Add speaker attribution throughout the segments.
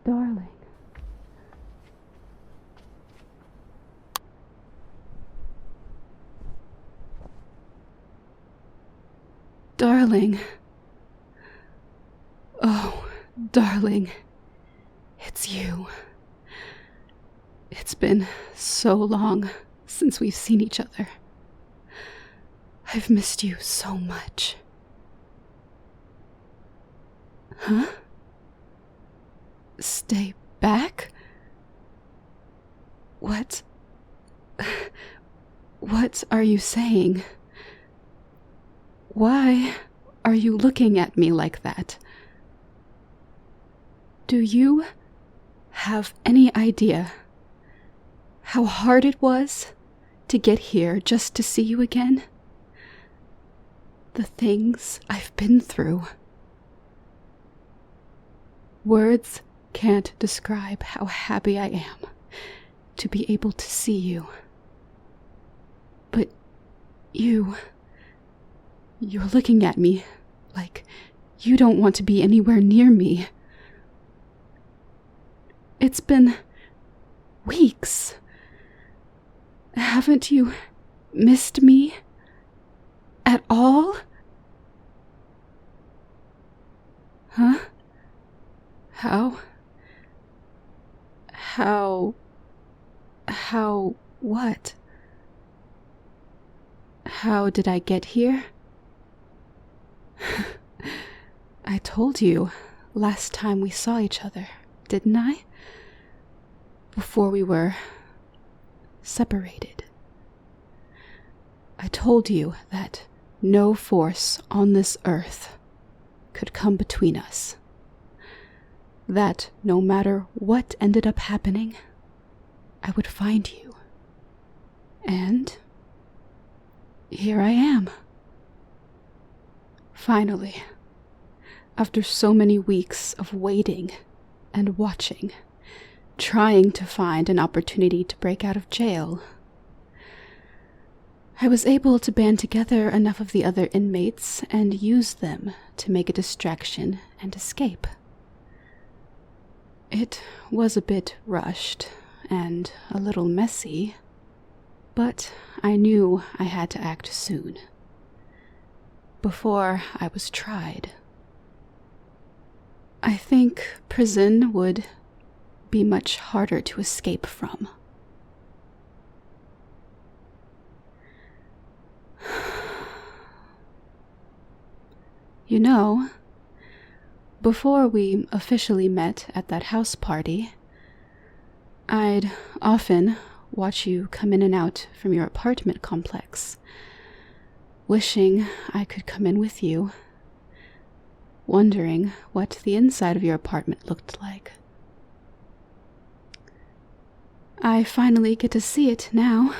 Speaker 1: Darling. Darling. Oh, darling. It's you. It's been so long since we've seen each other. I've missed you so much. Huh? Stay back? What are you saying? Why are you looking at me like that? Do you have any idea how hard it was to get here just to see you again? The things I've been through. Words can't describe how happy I am to be able to see you. But you're looking at me like you don't want to be anywhere near me. It's been weeks. Haven't you missed me at all? Huh? How what? How did I get here? I told you last time we saw each other, didn't I? Before we were separated. I told you that no force on this earth could come between us. That no matter what ended up happening, I would find you. And here I am. Finally, after so many weeks of waiting and watching, trying to find an opportunity to break out of jail, I was able to band together enough of the other inmates and use them to make a distraction and escape. It was a bit rushed and a little messy, but I knew I had to act soon, before I was tried. I think prison would be much harder to escape from. You know, before we officially met at that house party, I'd often watch you come in and out from your apartment complex, wishing I could come in with you, wondering what the inside of your apartment looked like. I finally get to see it now.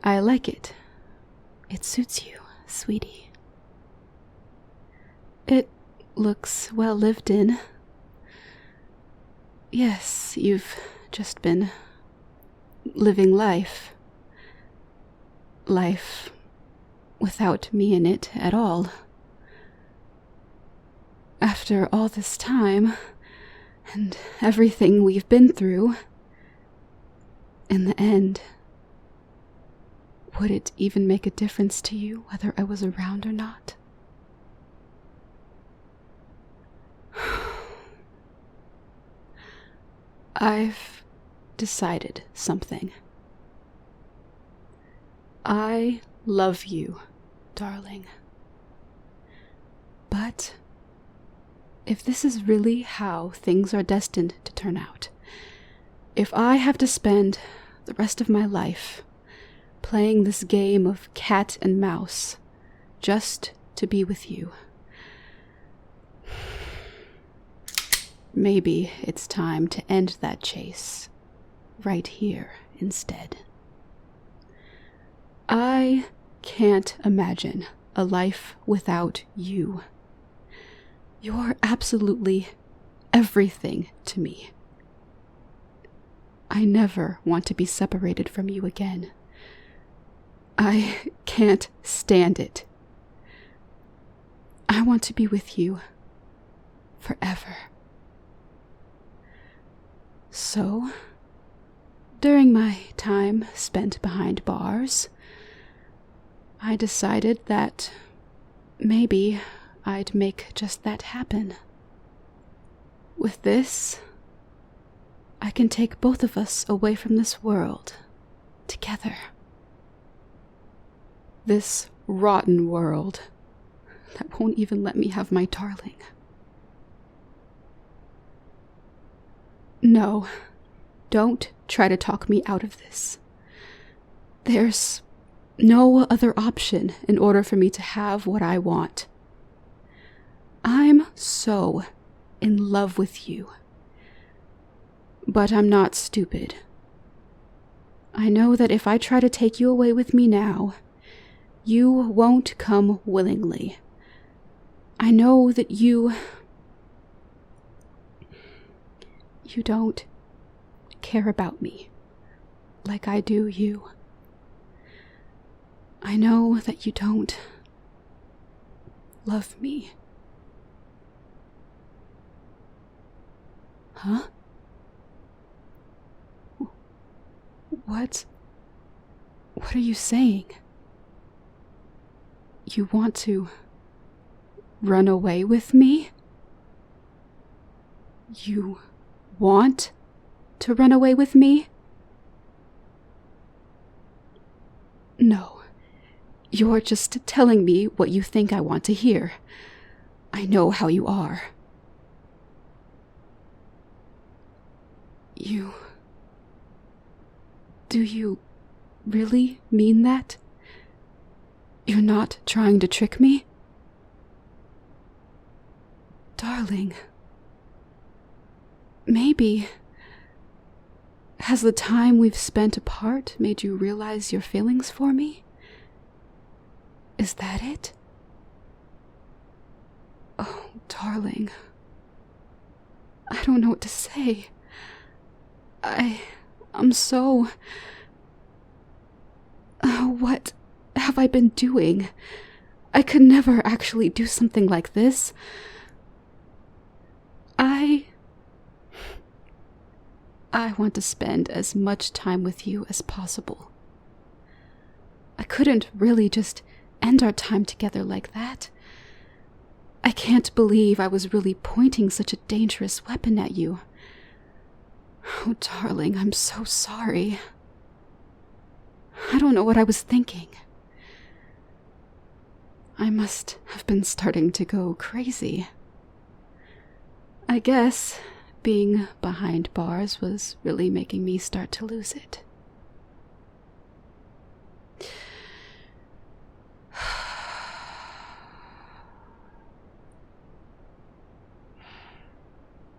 Speaker 1: I like it. It suits you, sweetie. It looks well lived in. Yes, you've just been living life. Life without me in it at all. After all this time, and everything we've been through, in the end, would it even make a difference to you whether I was around or not? I've decided something. I love you, darling. But if this is really how things are destined to turn out, if I have to spend the rest of my life playing this game of cat and mouse just to be with you, maybe it's time to end that chase right here instead. I can't imagine a life without you. You're absolutely everything to me. I never want to be separated from you again. I can't stand it. I want to be with you forever. So, during my time spent behind bars, I decided that maybe I'd make just that happen. With this, I can take both of us away from this world together. This rotten world that won't even let me have my darling. No, don't try to talk me out of this. There's no other option in order for me to have what I want. I'm so in love with you. But I'm not stupid. I know that if I try to take you away with me now, you won't come willingly. I know that you don't care about me like I do you. I know that you don't love me. Huh? What are you saying? You want to run away with me? You want to run away with me? No, you're just telling me what you think I want to hear. I know how you are. Do you really mean that? You're not trying to trick me? Darling, maybe has the time we've spent apart made you realize your feelings for me? Is that it? Oh, darling, I don't know what to say. I'm so... what have I been doing? I could never actually do something like this. I want to spend as much time with you as possible. I couldn't really just end our time together like that. I can't believe I was really pointing such a dangerous weapon at you. Oh, darling, I'm so sorry. I don't know what I was thinking. I must have been starting to go crazy. I guess being behind bars was really making me start to lose it.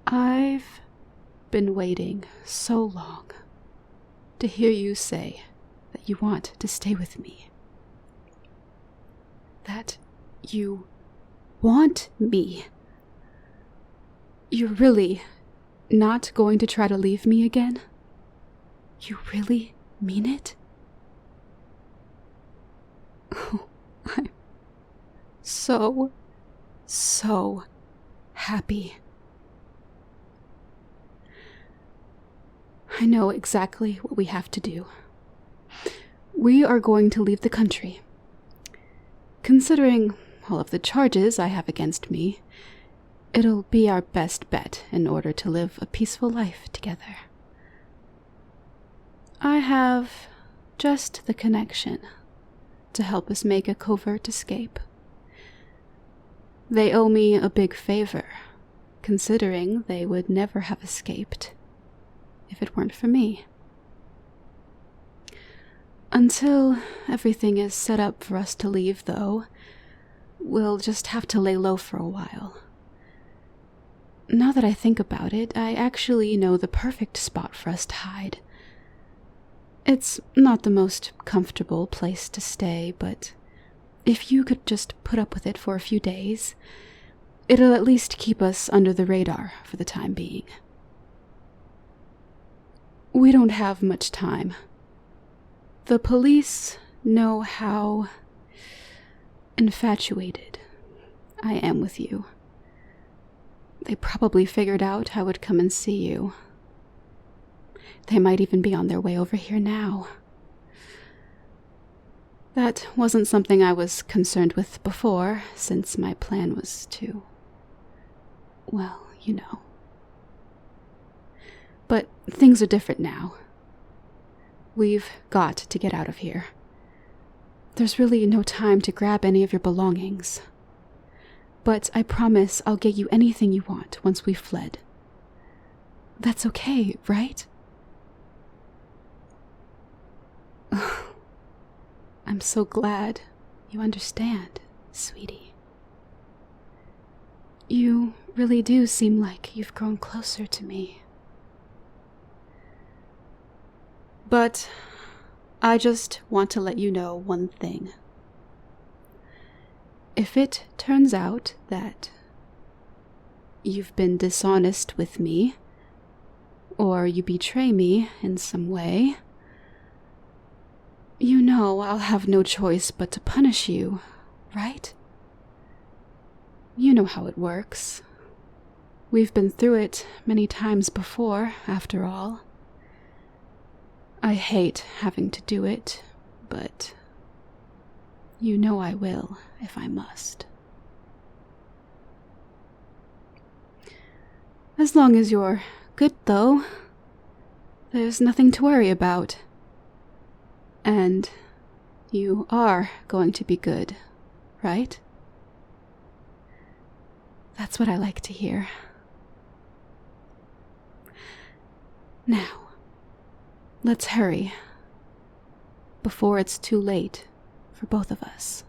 Speaker 1: I've been waiting so long to hear you say that you want to stay with me. That you want me. You're really not going to try to leave me again? You really mean it? Oh, I'm so happy. I know exactly what we have to do. We are going to leave the country. Considering all of the charges I have against me, it'll be our best bet in order to live a peaceful life together. I have just the connection to help us make a covert escape. They owe me a big favor, considering they would never have escaped if it weren't for me. Until everything is set up for us to leave, though, we'll just have to lay low for a while. Now that I think about it, I actually know the perfect spot for us to hide. It's not the most comfortable place to stay, but if you could just put up with it for a few days, it'll at least keep us under the radar for the time being. We don't have much time. The police know how infatuated I am with you. They probably figured out I would come and see you. They might even be on their way over here now. That wasn't something I was concerned with before, since my plan was to, well, you know. But things are different now. We've got to get out of here. There's really no time to grab any of your belongings. But I promise I'll get you anything you want once we've fled. That's okay, right? I'm so glad you understand, sweetie. You really do seem like you've grown closer to me. But I just want to let you know one thing. If it turns out that you've been dishonest with me, or you betray me in some way, you know I'll have no choice but to punish you, right? You know how it works. We've been through it many times before, after all. I hate having to do it, but you know I will if I must. As long as you're good, though, there's nothing to worry about. And you are going to be good, right? That's what I like to hear. Now, let's hurry, before it's too late for both of us.